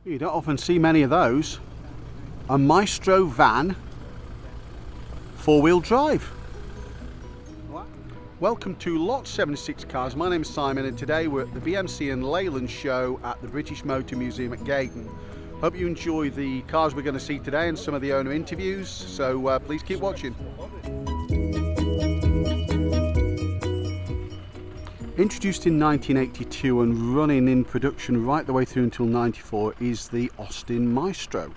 You don't often see many of those. A Maestro van, four-wheel drive. Welcome to Lot 76 Cars. My name is Simon and today we're at the BMC and Leyland Show at the British Motor Museum at Gayton. Hope you enjoy the cars we're going to see today and some of the owner interviews, so please keep watching. Introduced in 1982 and running in production right the way through until 94 is the Austin Maestro.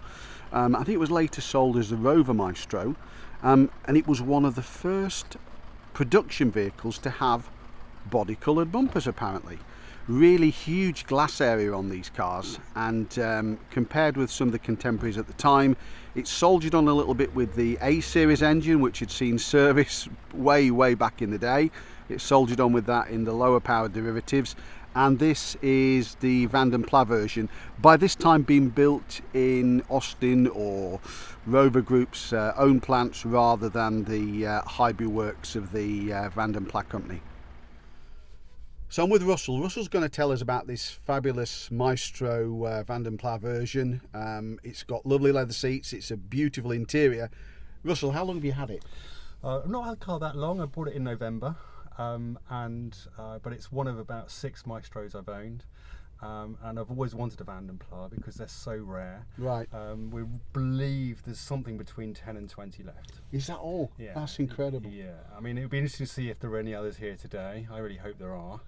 I think it was later sold as the Rover Maestro, and it was one of the first production vehicles to have body coloured bumpers apparently. Really huge glass area on these cars, and compared with some of the contemporaries at the time, it soldiered on a little bit with the A series engine, which had seen service way back in the day. It soldiered on with that in the lower powered derivatives, and this is the Vanden Plas version, by this time being built in Austin or Rover Group's own plants rather than the Highbury works of the Vanden Plas company. So I'm with Russell. Russell's going to tell us about this fabulous Maestro Vanden Plas version. It's got lovely leather seats, it's a beautiful interior. Russell, how long have you had it? I've not had a car that long. I bought it in November. But it's one of about 6 Maestros I've owned, and I've always wanted a Vanden Plas because they're so rare. Right. We believe there's something between 10 and 20 left. Is that all? Yeah. That's incredible. Yeah, I mean, it would be interesting to see if there are any others here today. I really hope there are.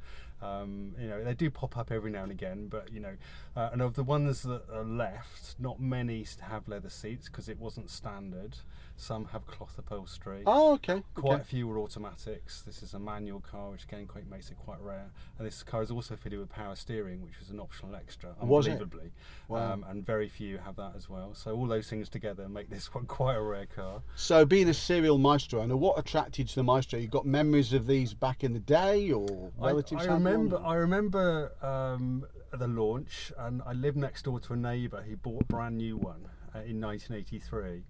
You know, they do pop up every now and again, but you know, and of the ones that are left, not many have leather seats because it wasn't standard. Some have cloth upholstery. Oh, okay. Quite a few were automatics. This is a manual car, which again makes it quite rare. And this car is also fitted with power steering, which was an optional extra, unbelievably. Wow. And very few have that as well. So all those things together make this one quite a rare car. So being a serial Maestro owner, what attracted you to the Maestro? You got memories of these back in the day, or relatives? I remember the launch, and I lived next door to a neighbour who bought a brand new one in 1983.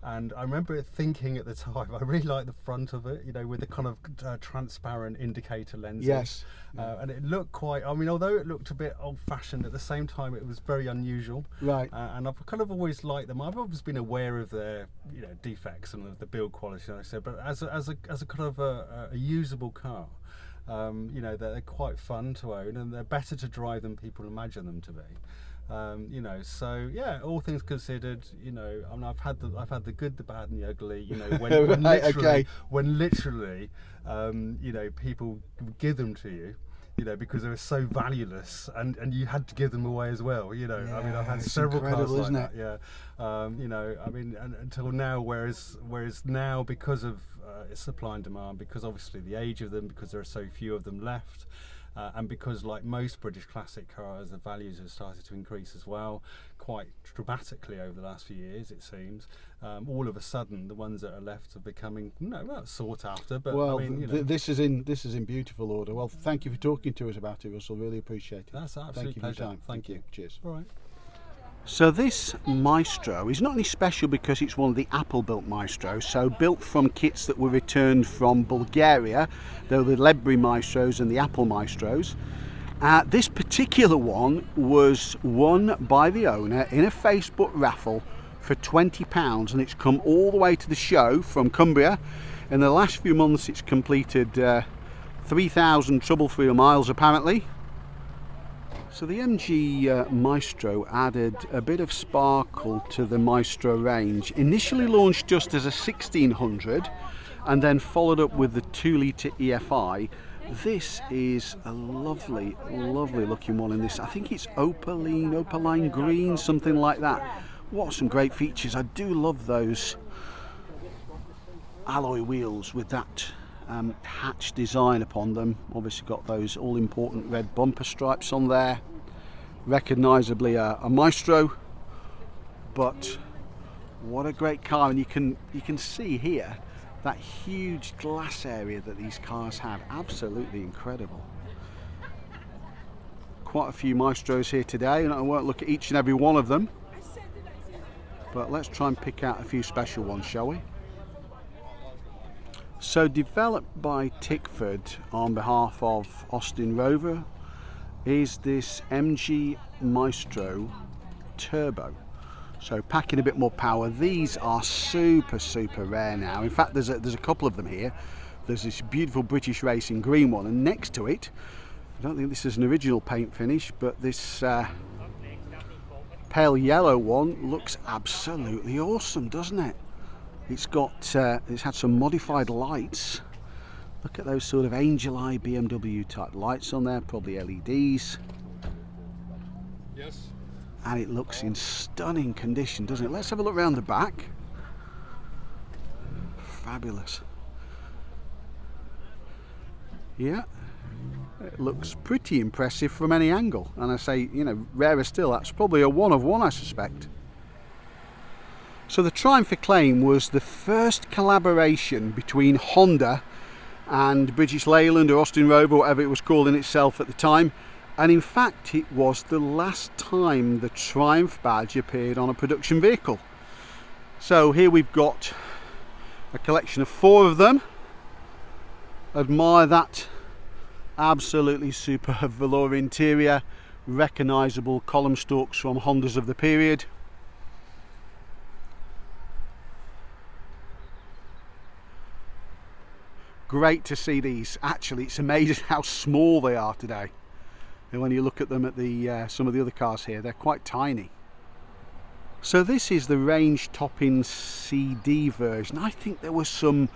And I remember thinking at the time, I really liked the front of it, you know, with the kind of transparent indicator lenses. Yes. And it looked quite, I mean, although it looked a bit old-fashioned, at the same time it was very unusual. Right. And I've kind of always liked them. I've always been aware of their, you know, defects and of the build quality, like I said, but as a kind of a usable car, you know, they're quite fun to own, and they're better to drive than people imagine them to be. You know, so yeah, all things considered, you know, I mean, I've had the good, the bad, and the ugly. You know, when literally, you know, people give them to you, you know, because they were so valueless, and you had to give them away as well. You know, yeah, I mean, I've had several cars like that. Yeah, you know, I mean, and until now, whereas now, because of supply and demand, because obviously the age of them, because there are so few of them left. And because, like most British classic cars, the values have started to increase as well, quite dramatically over the last few years, it seems. All of a sudden, the ones that are left are becoming, not sought after, but well, I mean, you know. this is in beautiful order. Well, thank you for talking to us about it, Russell. Really appreciate it. That's an absolute pleasure. For your time. Thank you. Cheers. All right. So this Maestro is not only special because it's one of the Apple-built Maestros, so built from kits that were returned from Bulgaria. There were the Ledbury Maestros and the Apple Maestros. This particular one was won by the owner in a Facebook raffle for £20, and it's come all the way to the show from Cumbria. In the last few months it's completed 3,000 trouble-free miles apparently. So the MG Maestro added a bit of sparkle to the Maestro range. Initially launched just as a 1600 and then followed up with the 2-litre EFI. This is a lovely looking one in this. I think it's opaline green, something like that. What some great features. I do love those alloy wheels with that hatch design upon them. Obviously got those all important red bumper stripes on there, recognisably a Maestro, but what a great car. And you can see here that huge glass area that these cars have. Absolutely incredible. Quite a few Maestros here today, and I won't look at each and every one of them, but let's try and pick out a few special ones, shall we? So developed by Tickford on behalf of Austin Rover is this MG Maestro turbo, so packing a bit more power. These are super rare now. In fact, there's a couple of them here. There's this beautiful British Racing green one, and next to it, I don't think this is an original paint finish, but this pale yellow one looks absolutely awesome, doesn't it? It's had some modified lights. Look at those sort of angel eye BMW type lights on there, probably LEDs. Yes. And it looks in stunning condition, doesn't it? Let's have a look around the back. Fabulous. Yeah, it looks pretty impressive from any angle. And I say, you know, rarer still, that's probably a one of one, I suspect. So the Triumph Acclaim was the first collaboration between Honda and British Leyland or Austin Rover, whatever it was calling itself at the time. And in fact, it was the last time the Triumph badge appeared on a production vehicle. So here we've got a collection of 4 of them. Admire that absolutely superb velour interior, recognisable column stalks from Hondas of the period. Great to see these. Actually, it's amazing how small they are today. And when you look at them at the some of the other cars here, they're quite tiny. So this is the range topping CD version. I think there was some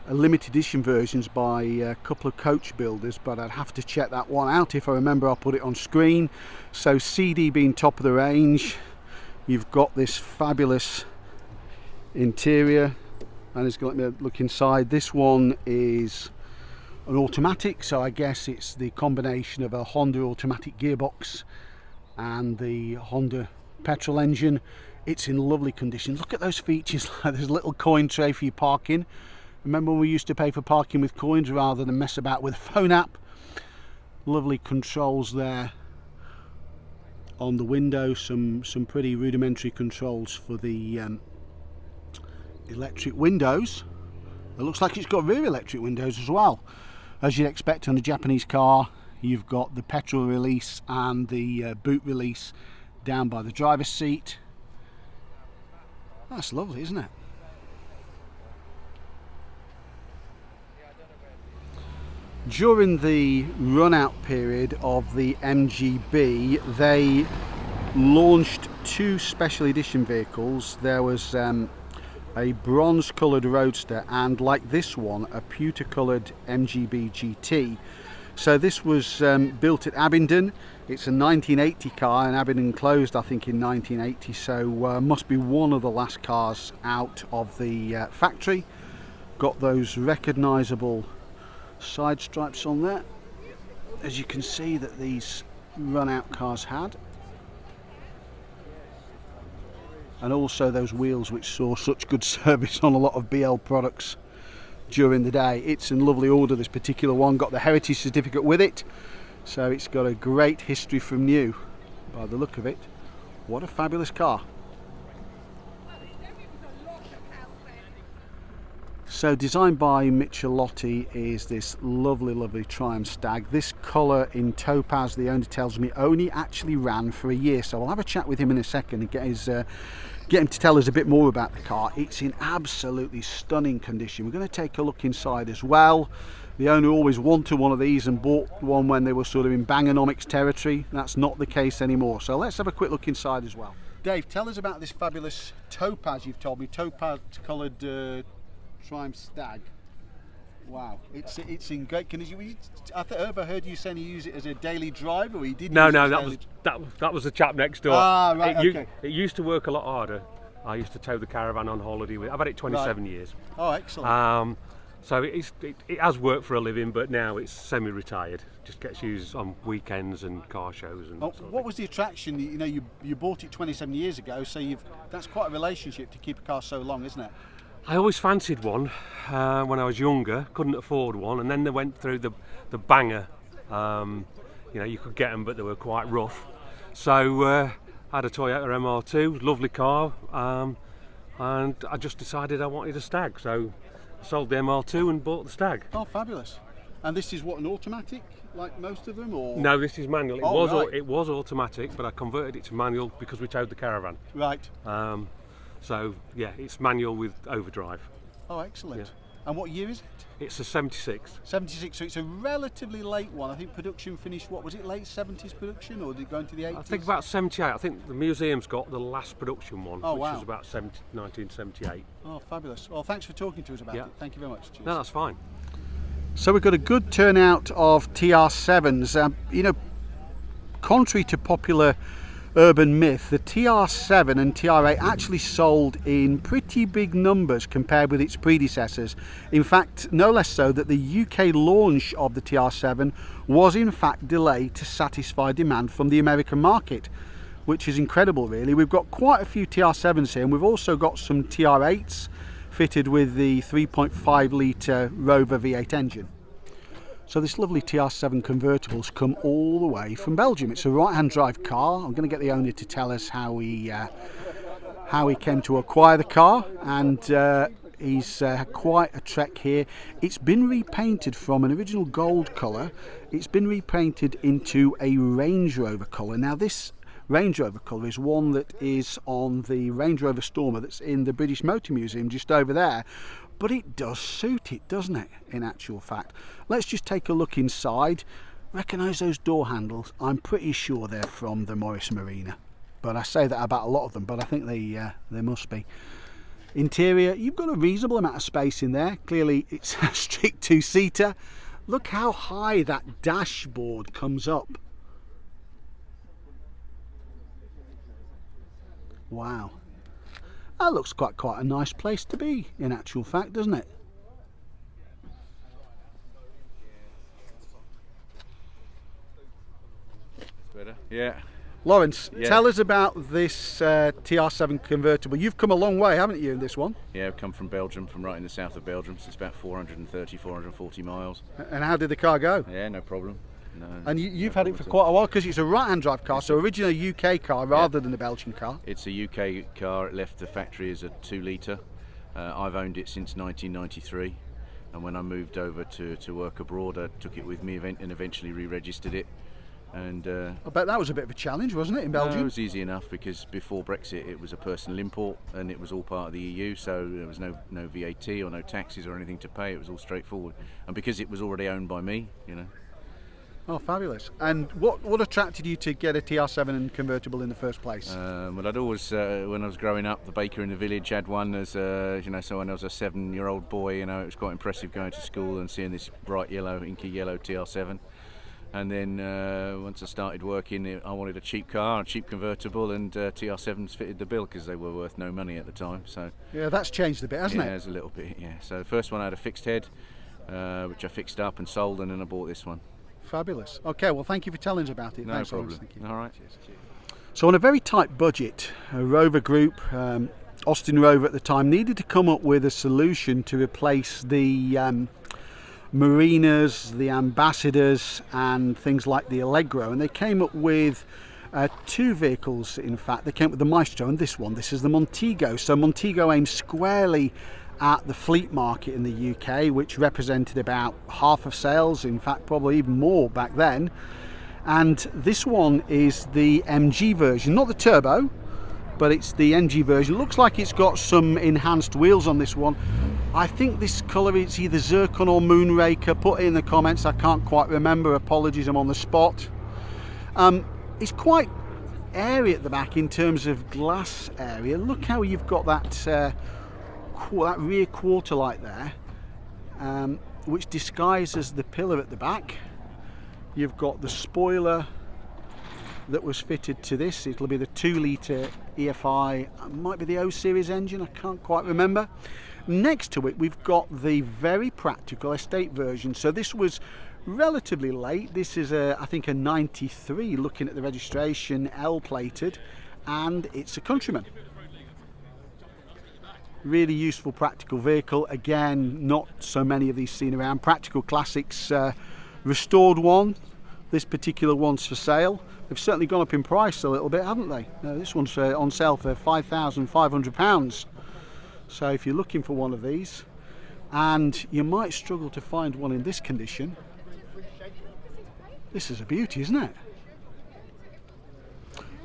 limited edition versions by a couple of coach builders, but I'd have to check that one out. If I remember, I'll put it on screen. So CD being top of the range, you've got this fabulous interior, and it's got, let me look inside. This one is an automatic, so I guess it's the combination of a Honda automatic gearbox and the Honda petrol engine. It's in lovely condition. Look at those features, like there's a little coin tray for your parking. Remember when we used to pay for parking with coins rather than mess about with a phone app? Lovely controls there on the window, some pretty rudimentary controls for the electric windows. It looks like it's got rear electric windows as well. As you'd expect on a Japanese car, you've got the petrol release and the boot release down by the driver's seat. That's lovely, isn't it? During the run-out period of the MGB, they launched 2 special edition vehicles. There was a bronze coloured Roadster and, like this one, a pewter coloured MGB GT. So this was built at Abingdon. It's a 1980 car, and Abingdon closed I think in 1980, so must be one of the last cars out of the factory. Got those recognisable side stripes on there, as you can see that these run-out cars had, and also those wheels which saw such good service on a lot of BL products during the day. It's in lovely order, this particular one. Got the heritage certificate with it, so it's got a great history from new by the look of it. What a fabulous car. So designed by Michelotti is this lovely Triumph Stag. This colour in topaz, the owner tells me, only actually ran for a year, so I'll have a chat with him in a second and get him to tell us a bit more about the car. It's in absolutely stunning condition. We're going to take a look inside as well. The owner always wanted one of these and bought one when they were sort of in Bangonomics territory. That's not the case anymore, so let's have a quick look inside as well. Dave, tell us about this fabulous topaz you've told me, topaz coloured Triumph Stag. Wow, it's in great condition. I heard you saying you use it as a daily driver, or you didn't? No, that was the chap next door. Ah, right, okay. It used to work a lot harder. I used to tow the caravan on holiday with. I've had it 27 years. Oh, excellent. So it has worked for a living, but now it's semi-retired. Just gets used on weekends and car shows and. What was the attraction? You know, you bought it 27 years ago, so that's quite a relationship to keep a car so long, isn't it? I always fancied one when I was younger. Couldn't afford one, and then they went through the banger. You know, you could get them, but they were quite rough. So I had a Toyota MR2, lovely car, and I just decided I wanted a Stag. So I sold the MR2 and bought the Stag. Oh, fabulous! And this is what, an automatic? like most of them, or? No, this is manual. Right. It was automatic, but I converted it to manual because we towed the caravan. Right. So yeah, it's manual with overdrive. Oh, excellent. Yeah. And what year is it? It's a 76. 76, so it's a relatively late one. I think production finished, what was it, late 70s production, or did it go into the 80s? I think about 78. I think the museum's got the last production one, Oh, which wow. was about 1978. Oh, fabulous. Well, thanks for talking to us about Yeah. it. Thank you very much. Cheers. No, that's fine. So we've got a good turnout of TR7s. You know, contrary to popular urban myth, the TR7 and TR8 actually sold in pretty big numbers compared with its predecessors. In fact, no less so that the UK launch of the TR7 was in fact delayed to satisfy demand from the American market, which is incredible really. We've got quite a few TR7s here, and we've also got some TR8s fitted with the 3.5 litre Rover V8 engine. So this lovely TR7 convertible's come all the way from Belgium. It's a right-hand drive car. I'm going to get the owner to tell us how he came to acquire the car, and he's had quite a trek here. It's been repainted from an original gold colour. It's been repainted into a Range Rover colour. Now this Range Rover colour is one that is on the Range Rover Stormer that's in the British Motor Museum just over there. But it does suit it, doesn't it, in actual fact? Let's just take a look inside. Recognise those door handles? I'm pretty sure they're from the Morris Marina. But I say that about a lot of them, but I think they must be. Interior, you've got a reasonable amount of space in there. Clearly it's a strict two-seater. Look how high that dashboard comes up. Wow. That looks quite a nice place to be, in actual fact, doesn't it? Better. Yeah. Lawrence, Yeah. tell us about this TR7 convertible. You've come a long way, haven't you, in this one? Yeah, I've come from Belgium, from right in the south of Belgium, so it's about 430, 440 miles. And how did the car go? Yeah, no problem. No, And you've no had it problem for at all. quite a while, because it's a right-hand drive car, so originally a UK car rather than a Belgian car. It's a UK car. It left the factory as a 2 litre. I've owned it since 1993, and when I moved over to work abroad, I took it with me and eventually re-registered it. And I bet that was a bit of a challenge, wasn't it, in no, Belgium? it was easy enough, because before Brexit it was a personal import and it was all part of the EU, so there was no VAT or no taxes or anything to pay. It was all straightforward, and because it was already owned by me, you know. Oh, fabulous. And what attracted you to get a TR7 and convertible in the first place? Well, I'd always, when I was growing up, the baker in the village had one as, you know, so when I was a 7-year-old boy, you know, it was quite impressive going to school and seeing this bright yellow, inky yellow TR7. And then once I started working, I wanted a cheap car, a cheap convertible, and TR7s fitted the bill because they were worth no money at the time. So Yeah, that's changed a bit, hasn't yeah, it? it was a little bit, yeah. So the first one I had a fixed head, which I fixed up and sold, and then I bought this one. Fabulous. Okay, well, thank you for telling us about it. No Thanks, problem. Lawrence. Thank you. All right. So on a very tight budget, a Rover Group, Austin Rover at the time, needed to come up with a solution to replace the Marinas, the Ambassadors and things like the Allegro, and they came up with two vehicles. In fact, they came up with the Maestro and this one. This is the Montego. So Montego aims squarely at the fleet market in the UK, which represented about half of sales, in fact probably even more back then. And this one is the MG version, not the turbo, but it's the MG version. Looks like it's got some enhanced wheels on this one. I think this colour is either Zircon or Moonraker. Put it in the comments, I can't quite remember, apologies, I'm on the spot. It's quite airy at the back in terms of glass area. Look how you've got that rear quarter light there, which disguises the pillar at the back. You've got the spoiler that was fitted to this. It'll be the 2 litre EFI, it might be the O series engine, I can't quite remember. Next to it we've got the very practical estate version. So this was relatively late. This is I think a 93, looking at the registration, L plated, and it's a Countryman. Really useful practical vehicle. Again, not so many of these seen around. Practical Classics restored one. This particular one's for sale. They've certainly gone up in price a little bit, haven't they? This one's on sale for £5,500. So if you're looking for one of these, and you might struggle to find one in this condition, This is a beauty, isn't it?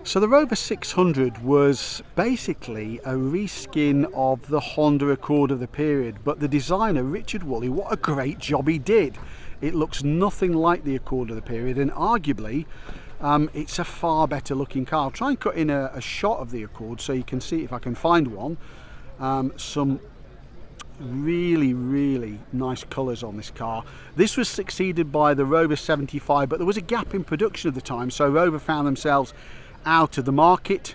So the Rover 600 was basically a reskin of the Honda Accord of the period, but the designer, Richard Woolley, what a great job he did. It looks nothing like the Accord of the period, and arguably it's a far better looking car. I'll try and cut in a shot of the Accord so you can see, if I can find one, some really nice colours on this car. This was succeeded by the Rover 75, but there was a gap in production at the time, so Rover found themselves out of the market.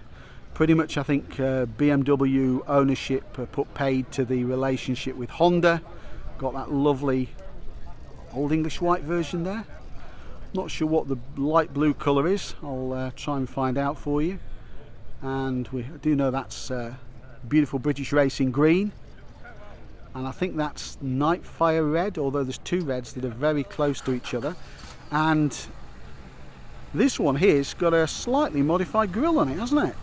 Pretty much, I think BMW ownership put paid to the relationship with Honda. Got that lovely Old English white version there. Not sure what the light blue colour is. I'll try and find out for you. And we do know that's beautiful British Racing green, and I think that's Nightfire red, although there's two reds that are very close to each other. And this one here's got a slightly modified grille on it, hasn't it?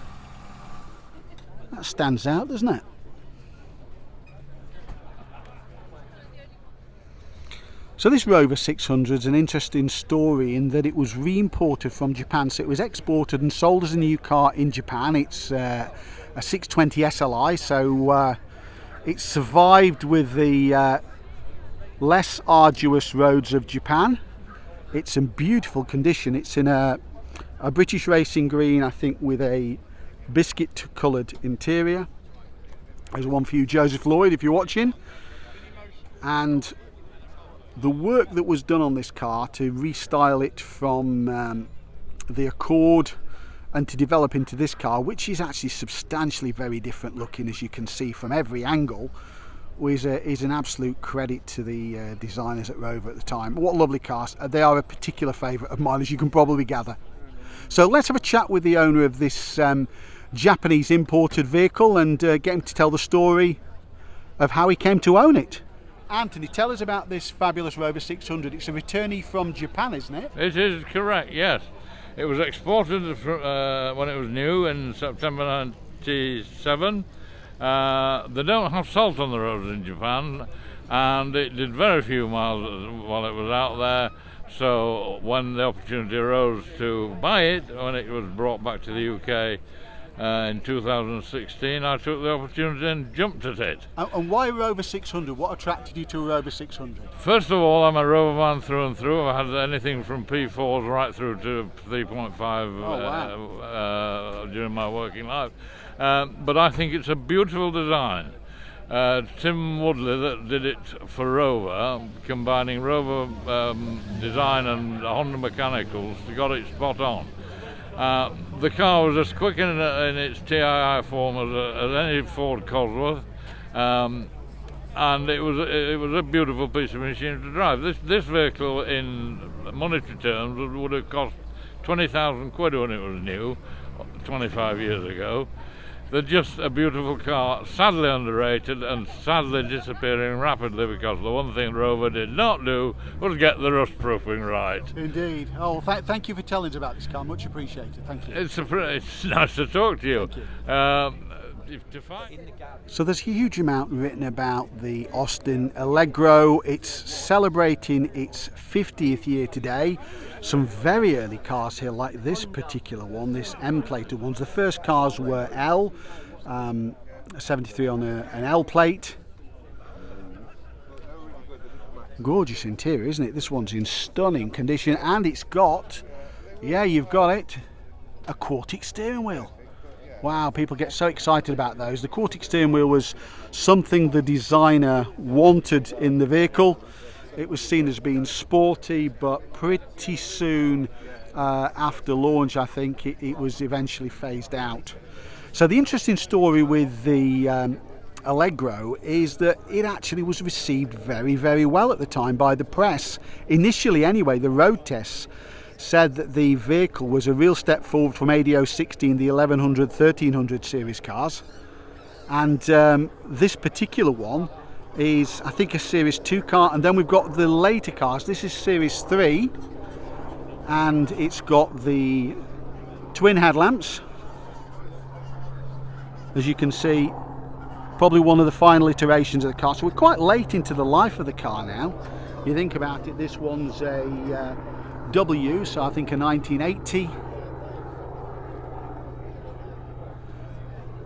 That stands out, doesn't it? So this Rover 600 is an interesting story in that it was re-imported from Japan. So it was exported and sold as a new car in Japan. It's a 620 SLI, so it survived with the less arduous roads of Japan. It's in beautiful condition. It's in a British Racing green, I think, with a biscuit coloured interior. There's one for you, Joseph Lloyd, if you're watching. And the work that was done on this car to restyle it from the Accord and to develop into this car, which is actually substantially very different looking, as you can see from every angle, is an absolute credit to the designers at Rover at the time. What lovely cars. They are a particular favourite of mine, as you can probably gather. So let's have a chat with the owner of this Japanese imported vehicle and get him to tell the story of how he came to own it. Anthony, tell us about this fabulous Rover 600. It's a returnee from Japan, isn't it? It is correct, yes. It was exported when it was new in September 97. They don't have salt on the roads in Japan, and it did very few miles while it was out there. So when the opportunity arose to buy it, when it was brought back to the UK in 2016, I took the opportunity and jumped at it. And why Rover 600? What attracted you to a Rover 600? First of all, I'm a Rover man through and through. I've had anything from P4s right through to 3.5 during my working life. But I think it's a beautiful design. Tim Woodley that did it for Rover, combining Rover design and Honda mechanicals, got it spot on. The car was as quick in its TII form as any Ford Cosworth, and it was a beautiful piece of machine to drive. This vehicle, in monetary terms, would have cost 20,000 quid when it was new, 25 years ago. They're just a beautiful car, sadly underrated and sadly disappearing rapidly, because the one thing Rover did not do was get the rust proofing right. Indeed. Oh, thank you for telling us about this car. Much appreciated. Thank you. It's nice to talk to you. Thank you. So there's a huge amount written about the Austin Allegro. It's celebrating its 50th year today. Some very early cars here, like this particular one, this M-plated ones. The first cars were L, 73 on an L plate. Gorgeous interior, isn't it? This one's in stunning condition, and it's got, yeah, you've got it, a Quartic steering wheel. Wow, people get so excited about those. The Quartic steering wheel was something the designer wanted in the vehicle. It was seen as being sporty, but pretty soon after launch, I think it was eventually phased out. So the interesting story with the Allegro is that it actually was received very well at the time by the press. Initially anyway, the road tests said that the vehicle was a real step forward from ADO 16, the 1100, 1300 series cars. And this particular one is, I think, a Series 2 car, and then we've got the later cars. This is Series 3, and it's got the twin headlamps. As you can see, probably one of the final iterations of the car. So we're quite late into the life of the car now. You think about it, this one's a W, so I think a 1980.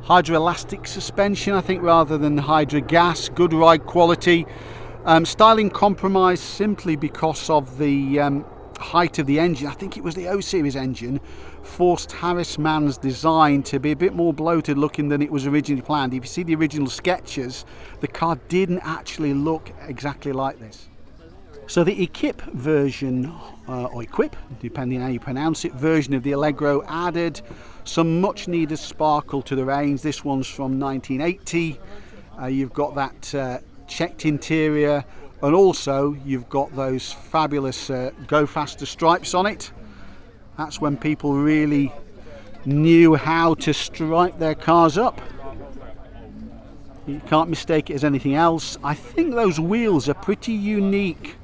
Hydroelastic suspension, I think, rather than hydro gas. Good ride quality. Styling compromise simply because of the height of the engine. I think it was the O series engine forced Harris Mann's design to be a bit more bloated looking than it was originally planned. If you see the original sketches, the car didn't actually look exactly like this. So the Equip version, or Equip, depending on how you pronounce it, version of the Allegro added some much needed sparkle to the range. This one's from 1980. You've got that checked interior, and also you've got those fabulous go faster stripes on it. That's when people really knew how to stripe their cars up. You can't mistake it as anything else. I think those wheels are pretty unique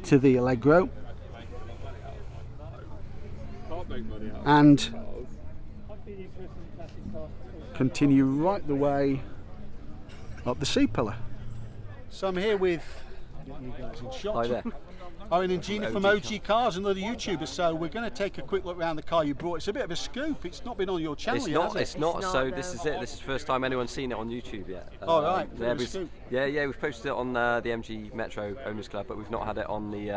to the Allegro, and continue right the way up the C-pillar. So I'm here with you guys in shot. Hi there. Owen and Gina from OG Cars, another YouTuber. So we're going to take a quick look around the car you brought. It's a bit of a scoop. It's not been on your channel yet, has it? It's not. So this is it. This is the first time anyone's seen it on YouTube yet. Oh right. Yeah, we've posted it on the MG Metro Owners Club, but we've not had it on the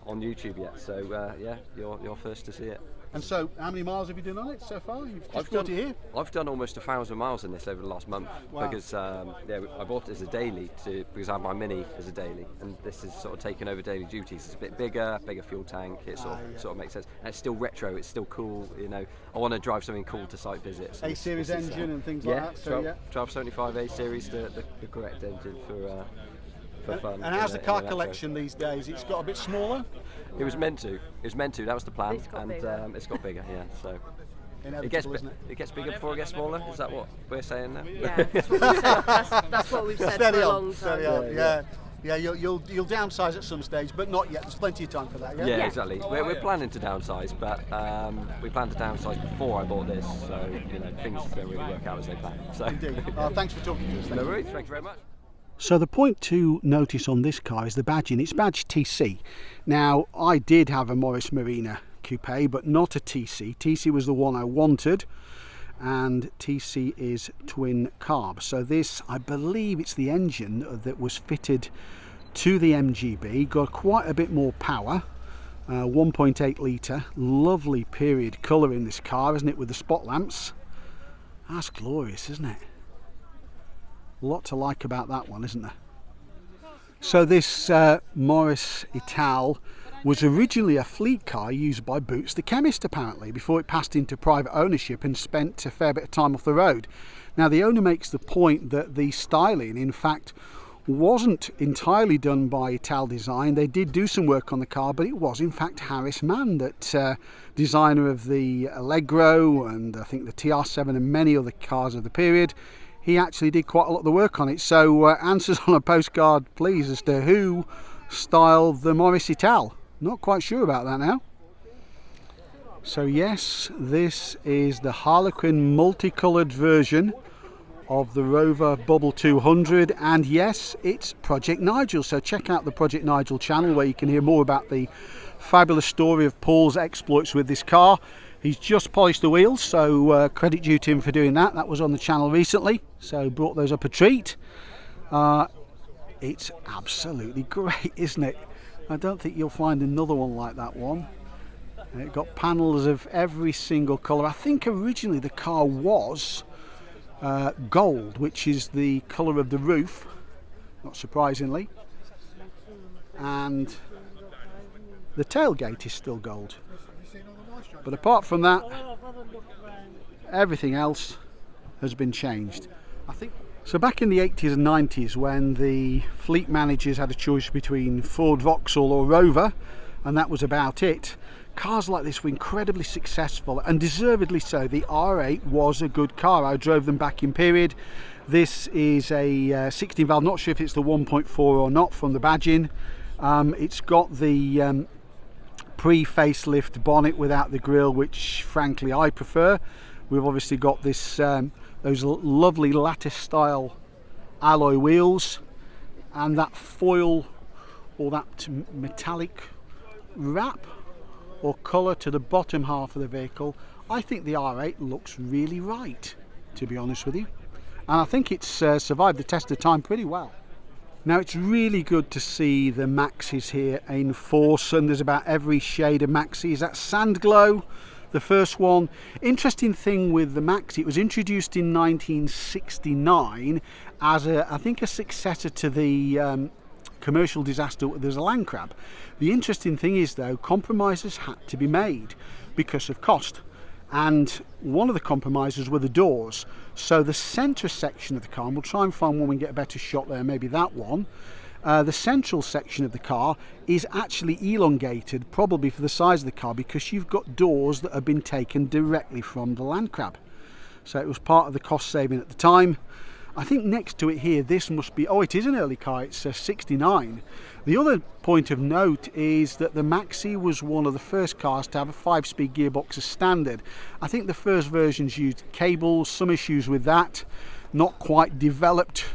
on YouTube yet. So yeah, you're first to see it. And so, how many miles have you done on it so far? You've just brought it here. I've done almost 1,000 miles in this over the last month. Wow. Because yeah, I bought it as a daily because I have my Mini as a daily, and this is sort of taken over daily duties. It's a bit bigger fuel tank. It sort of makes sense, and it's still retro. It's still cool. You know, I want to drive something cool to site visits. A series engine and things like that. So 1275 A series, the correct engine for fun. And how's the car collection these days? It's got a bit smaller. It was meant to. That was the plan, and it's got bigger. Yeah, so it gets bigger before it gets smaller. Is that what we're saying now? Yeah, that's what we've said. That's what we've said for a long time. Yeah, you'll downsize at some stage, but not yet. There's plenty of time for that. Yeah, exactly. We're planning to downsize, but we planned to downsize before I bought this, so you know things don't really work out as they planned. So. Indeed. Thanks for talking to us. No worries. Thank you very much. So the point to notice on this car is the badging. It's badged TC. Now, I did have a Morris Marina coupe, but not a TC. TC was the one I wanted, and TC is twin carb. So this, I believe it's the engine that was fitted to the MGB, got quite a bit more power, 1.8 litre, lovely period colour in this car, isn't it, with the spot lamps. That's glorious, isn't it? A lot to like about that one, isn't there? So this Morris Ital was originally a fleet car used by Boots the chemist, apparently, before it passed into private ownership and spent a fair bit of time off the road. Now the owner makes the point that the styling, in fact, wasn't entirely done by Ital Design. They did do some work on the car, but it was in fact Harris Mann, that designer of the Allegro and I think the TR7 and many other cars of the period. He actually did quite a lot of the work on it. So answers on a postcard please as to who styled the Morris Ital. Not quite sure about that now. So yes, this is the Harlequin multicoloured version of the Rover Bubble 200, and yes, it's Project Nigel. So check out the Project Nigel channel where you can hear more about the fabulous story of Paul's exploits with this car. He's just polished the wheels, so credit due to him for doing that. That was on the channel recently, so brought those up a treat. It's absolutely great, isn't it? I don't think you'll find another one like that one. It got panels of every single colour. I think originally the car was gold, which is the colour of the roof, not surprisingly. And the tailgate is still gold. But apart from that, everything else has been changed. I think so. Back in the 80s and 90s, when the fleet managers had a choice between Ford Vauxhall or Rover, and that was about it, cars like this were incredibly successful, and deservedly so. The R8 was a good car. I drove them back in period. This is a 16 valve, not sure if it's the 1.4 or not from the badging. It's got the pre-facelift bonnet without the grille, which frankly I prefer. We've obviously got this those lovely lattice style alloy wheels, and that foil or that metallic wrap or colour to the bottom half of the vehicle, I think the R8 looks really right, to be honest with you. And I think it's survived the test of time pretty well. Now it's really good to see the Maxis here in force, and there's about every shade of Maxis. That's Sand Glow, the first one. Interesting thing with the Maxi, it was introduced in 1969 as I think a successor to the commercial disaster. There's a land crab. The interesting thing is though, compromises had to be made because of cost, and one of the compromises were the doors. So the centre section of the car, and we'll try and find one and get a better shot there, maybe that one. The central section of the car is actually elongated, probably for the size of the car, because you've got doors that have been taken directly from the land crab. So it was part of the cost saving at the time. I think next to it here, this must be, oh, it is an early car, it's 69. The other point of note is that the Maxi was one of the first cars to have a 5-speed gearbox as standard. I think the first versions used cables, some issues with that, not quite developed.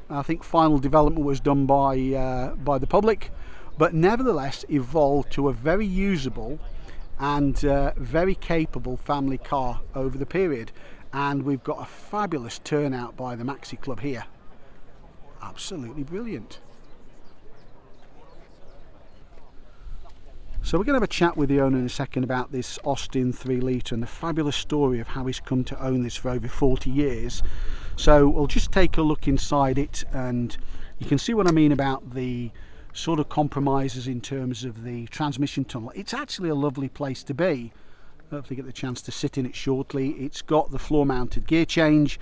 I think final development was done by the public, but nevertheless evolved to a very usable and very capable family car over the period. And we've got a fabulous turnout by the Maxi Club here. Absolutely brilliant. So we're going to have a chat with the owner in a second about this Austin 3 litre and the fabulous story of how he's come to own this for over 40 years. So we'll just take a look inside it, and you can see what I mean about the sort of compromises in terms of the transmission tunnel. It's actually a lovely place to be. Hopefully get the chance to sit in it shortly. It's got the floor mounted gear change,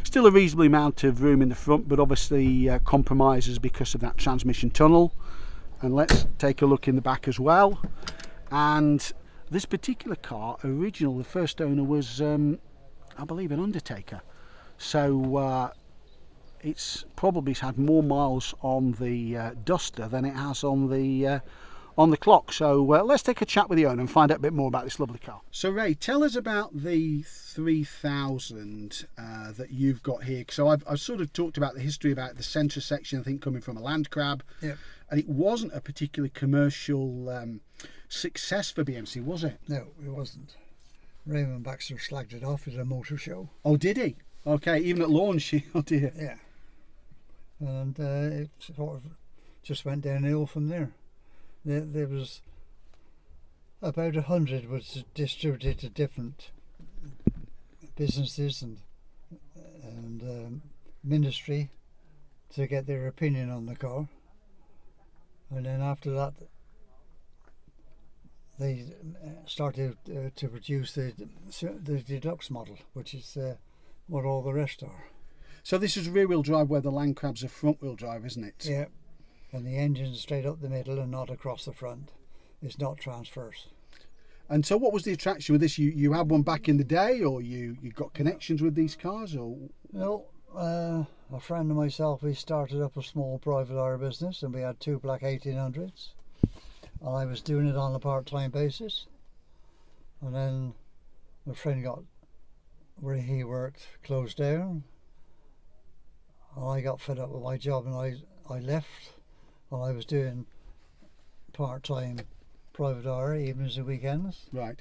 still a reasonably amount of room in the front, but obviously compromises because of that transmission tunnel. And let's take a look in the back as well. And this particular car, original, the first owner was I believe an Undertaker, so it's probably had more miles on the Duster than it has on the clock. So let's take a chat with the owner and find out a bit more about this lovely car. So Ray, tell us about the 3000 that you've got here. So I've sort of talked about the history about the centre section, I think coming from a land crab. Yeah. And it wasn't a particularly commercial success for BMC, was it? No, it wasn't. Raymond Baxter slagged it off at a motor show. Oh, did he? Okay, even at launch. Oh dear. Yeah. And it sort of just went downhill from there. There was about 100 was distributed to different businesses and ministry to get their opinion on the car, and then after that they started to produce the deluxe model, which is what all the rest are. So this is rear wheel drive where the Land Crab's are front wheel drive, isn't it? Yeah. And the engine's straight up the middle and not across the front. It's not transverse. And so what was the attraction with this? You had one back in the day, or you got connections with these cars? Or no, a friend of myself, we started up a small private hire business, and we had 2 black 1800s. And I was doing it on a part-time basis. And then my friend got where he worked closed down. And I got fed up with my job, and I left. Well, I was doing part-time private hire, evenings and weekends. Right.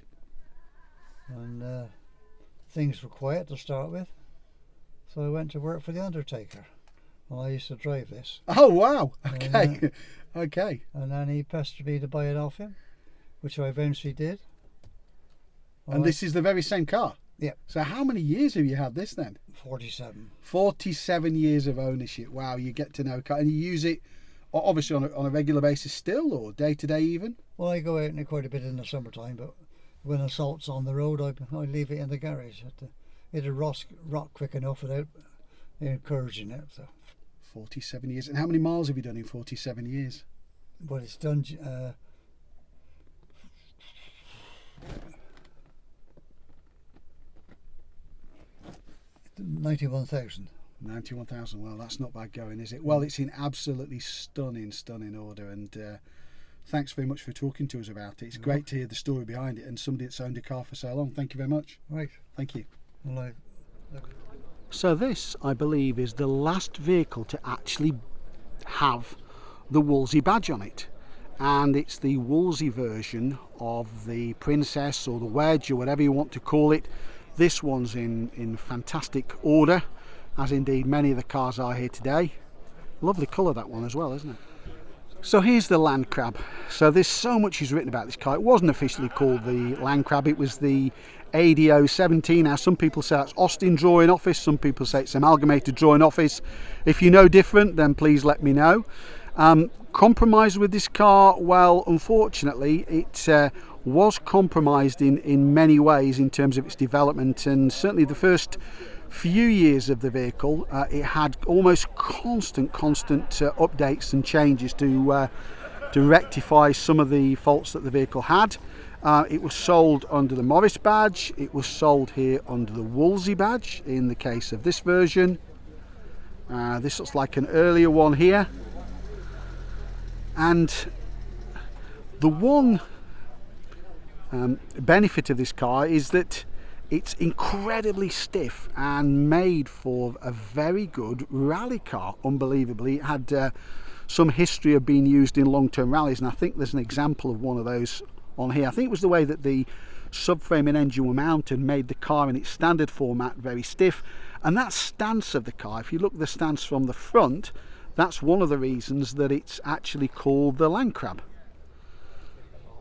And things were quiet to start with, so I went to work for the Undertaker. Well, I used to drive this. Oh wow! Okay, okay. And then he pestered me to buy it off him, which I eventually did. And this is the very same car? Yeah. So how many years have you had this then? 47. 47 years of ownership. Wow, you get to know a car, and you use it obviously on a regular basis still, or day to day even? Well, I go out in it quite a bit in the summertime, but when the salt's on the road, I leave it in the garage. It'll rot quick enough without encouraging it. So. 47 years. And how many miles have you done in 47 years? Well, it's done 91,000. 91,000. Well, that's not bad going, is it? Well, it's in absolutely stunning order, and thanks very much for talking to us about it. It's great to hear the story behind it, and somebody that's owned a car for so long. Thank you very much. Right. Thank you. Well, So this, I believe, is the last vehicle to actually have the Wolseley badge on it. and it's the Wolseley version of the Princess or the Wedge or whatever you want to call it. This one's in fantastic order, as indeed many of the cars are here today. Lovely colour, that one as well, isn't it? So here's the Land Crab. So there's so much is written about this car. It wasn't officially called the Land Crab, it was the AD017. Now some people say it's Austin Drawing Office, some people say it's Amalgamated Drawing Office. If you know different, then please let me know. Compromised with this car? Well, unfortunately it was compromised in many ways in terms of its development, and certainly the first few years of the vehicle it had almost constant updates and changes to rectify some of the faults that the vehicle had. It was sold under the Morris badge, it was sold here under the Wolseley badge in the case of this version. This looks like an earlier one here, and the one benefit of this car is that it's incredibly stiff and made for a very good rally car. Unbelievably, it had some history of being used in long-term rallies, and I think there's an example of one of those on here. I think it was the way that the subframe and engine were mounted made the car in its standard format very stiff, and that stance of the car, if you look at the stance from the front, that's one of the reasons that it's actually called the Land Crab.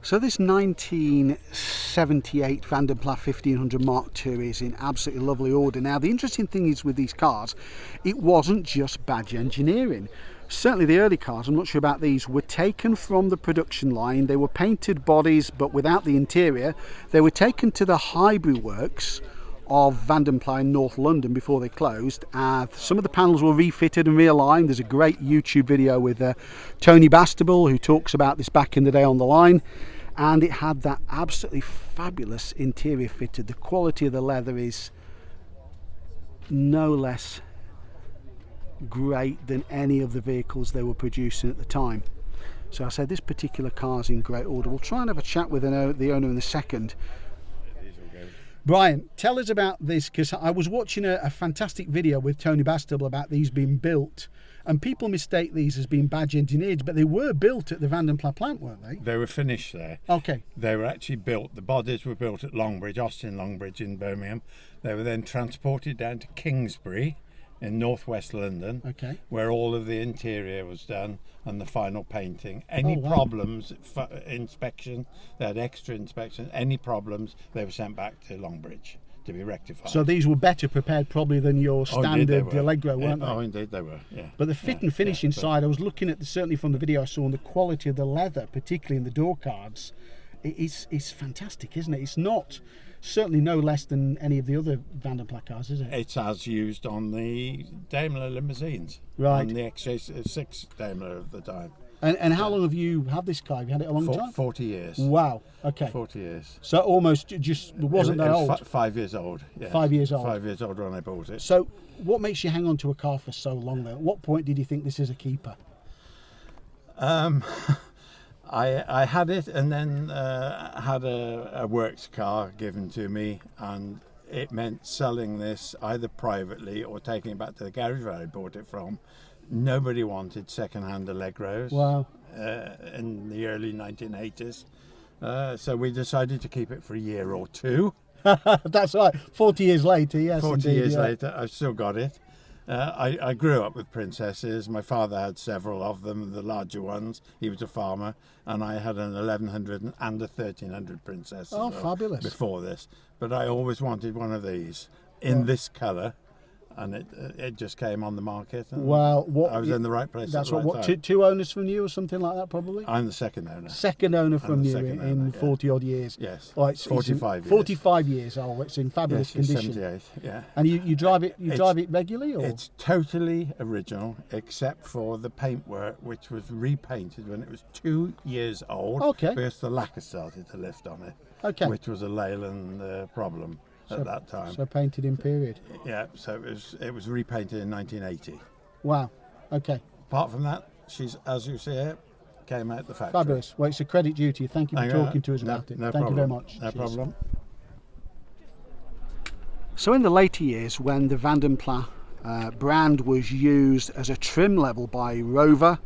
So this 1978 Vanden 1500 Mark II is in absolutely lovely order. Now the interesting thing is with these cars, it wasn't just badge engineering. Certainly the early cars, I'm not sure about these, were taken from the production line. They were painted bodies but without the interior. They were taken to the Highbury works of Vanden in North London before they closed. Some of the panels were refitted and realigned. There's a great YouTube video with Tony Bastable who talks about this back in the day on the line, and it had that absolutely fabulous interior fitted. The quality of the leather is no less great than any of the vehicles they were producing at the time. So I said this particular car's in great order. We'll try and have a chat with the owner in a second. Brian, tell us about this, because I was watching a fantastic video with Tony Bastable about these being built, and people mistake these as being badge engineered, but they were built at the Vanden plant, weren't they? They were finished there. Okay. They were actually built, the bodies were built at Longbridge, Austin Longbridge in Birmingham. They were then transported down to Kingsbury in northwest London, okay, where all of the interior was done and the final painting. Any problems, inspection, they had extra inspection, any problems, they were sent back to Longbridge to be rectified. So these were better prepared probably than your standard Allegro, weren't they? Oh, indeed they were, yeah. But the fit and finish inside, I was looking at, certainly from the video I saw, and the quality of the leather, particularly in the door cards, it's fantastic, isn't it? It's not, certainly no less than any of the other Vanden cars, is it? It's as used on the Daimler limousines, right? On the XJ6 Daimler of the time. And how long have you had this car? Have you had it a long time? 40 years. Wow, okay. 40 years. So almost just, wasn't that old? 5 years old, yeah. 5 years old. 5 years old when I bought it. So what makes you hang on to a car for so long though? At what point did you think this is a keeper? I had it and then had a works car given to me, and it meant selling this either privately or taking it back to the garage where I bought it from. Nobody wanted second-hand Allegros. Wow. In the early 1980s. So we decided to keep it for a year or two. That's right, 40 years later, yes. 40 indeed, years later, I've still got it. I grew up with princesses. My father had several of them, the larger ones. He was a farmer, and I had an 1100 and a 1300 princess. Oh, fabulous. Before this. But I always wanted one of these in this colour, and it just came on the market. And wow, I was in the right place. That's at the right time. Two owners from you or something like that, probably? I'm the second owner. Second owner from you in 40 odd years. Yes. Oh, it's 45 years. 45 years old. It's in fabulous condition. 78. Yeah. And you drive it? Drive it regularly, or? It's totally original, except for the paintwork, which was repainted when it was 2 years old. Okay. Because the lacquer started to lift on it. Okay. Which was a Leyland problem at that time. So painted in period. Yeah. So it was repainted in 1980. Wow. Okay. Apart from that, she's, as you see here, came out the factory. Fabulous. Well, it's a credit duty. Thank you for talking to us about it. Thank you very much. No problem. So in the later years, when the Vanden brand was used as a trim level by Rover,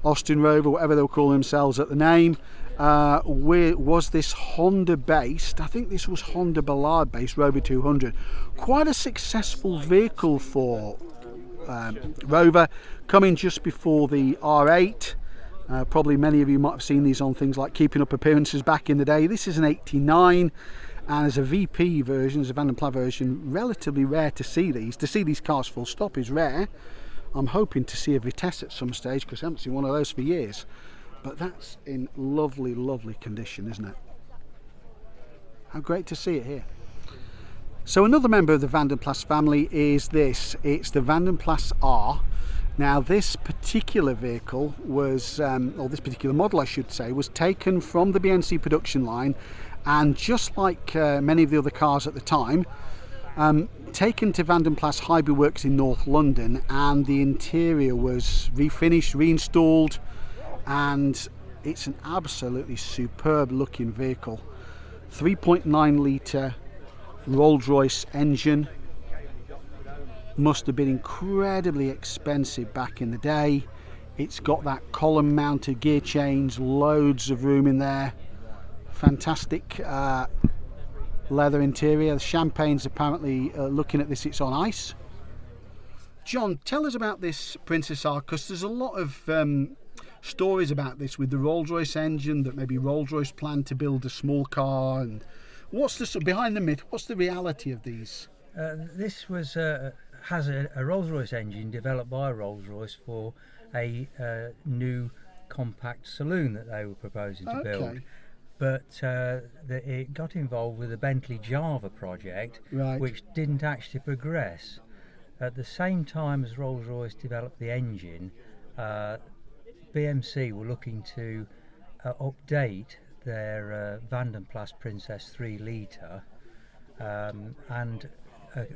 Austin Rover, whatever they'll call themselves at the name. Was this Honda based, I think this was Honda Ballade based Rover 200. Quite a successful vehicle for Rover, coming just before the R8. Probably many of you might have seen these on things like Keeping Up Appearances back in the day. This is an 89, and as a VP version, as a Vanden Plas version, relatively rare to see these. To see these cars full stop is rare. I'm hoping to see a Vitesse at some stage, because I haven't seen one of those for years. But that's in lovely, lovely condition, isn't it? How great to see it here. So another member of the Vanden Plas family is this. It's the Vanden Plas R. Now this particular vehicle was, or this particular model I should say, was taken from the BMC production line, and just like many of the other cars at the time, taken to Vanden Plas Hybrid Works in North London, and the interior was refinished, reinstalled, and it's an absolutely superb looking vehicle. 3.9 litre Rolls-Royce engine. Must have been incredibly expensive back in the day. It's got that column mounted gear change, loads of room in there. Fantastic leather interior. The champagne's apparently, looking at this, it's on ice. John, tell us about this Princess R, because there's a lot of stories about this with the Rolls-Royce engine, that maybe Rolls-Royce planned to build a small car. And what's the behind the myth? What's the reality of these? This was has a Rolls-Royce engine developed by Rolls-Royce for a new compact saloon that they were proposing to build. But it got involved with the Bentley Java project, which didn't actually progress. At the same time as Rolls-Royce developed the engine, BMC were looking to update their Vanden Plas Princess 3 Litre, and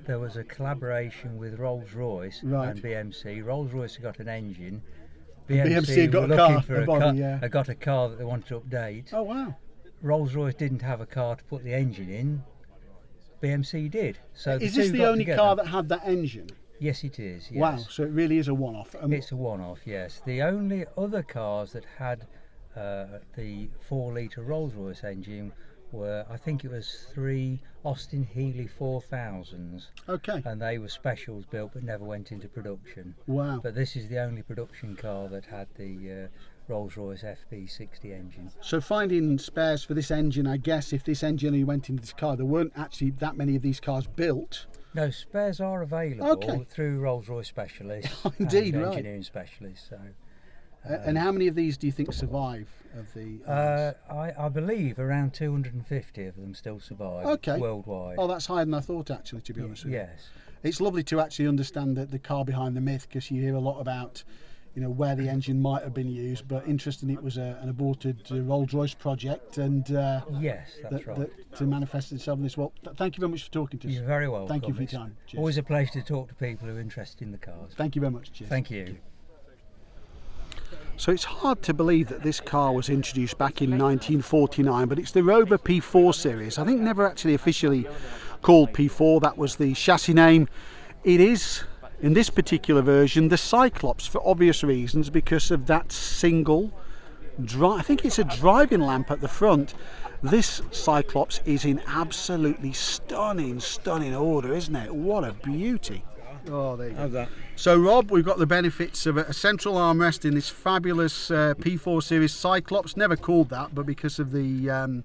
there was a collaboration with Rolls-Royce and BMC. Rolls-Royce got an engine, BMC got were looking for got a car that they wanted to update. Oh wow! Rolls-Royce didn't have a car to put the engine in, BMC did. So is this the only car that had that engine? Yes, it is. Yes. Wow, so it really is a one-off. It's a one-off, yes. The only other cars that had the 4-litre Rolls-Royce engine were, I think it was 3 Austin Healey 4000s. Okay. And they were specials built but never went into production. Wow. But this is the only production car that had the Rolls-Royce FB60 engine. So finding spares for this engine, I guess if this engine only went into this car, there weren't actually that many of these cars built. No, spares are available through Rolls-Royce specialists. Indeed, and engineering specialists. So. And how many of these do you think survive? Of the I believe around 250 of them still survive worldwide. Oh, that's higher than I thought, actually, to be honest with you. Yes. It's lovely to actually understand the car behind the myth, because you hear a lot about, you know, where the engine might have been used, but interestingly it was an aborted Rolls-Royce project, and yes, that's right. To manifest itself in this. Well, thank you very much for talking to us. You're very welcome. Thank you for your time. Cheers. Always a pleasure to talk to people who are interested in the cars. Thank you very much. Cheers. Thank you. So it's hard to believe that this car was introduced back in 1949, but it's the Rover P4 series. I think never actually officially called P4, that was the chassis name. It is, in this particular version, the Cyclops, for obvious reasons, because of that single, I think it's a driving lamp at the front. This Cyclops is in absolutely stunning order, isn't it? What a beauty. Oh, there you go. How's that? So Rob, we've got the benefits of a central armrest in this fabulous P4 series Cyclops. Never called that, but because of the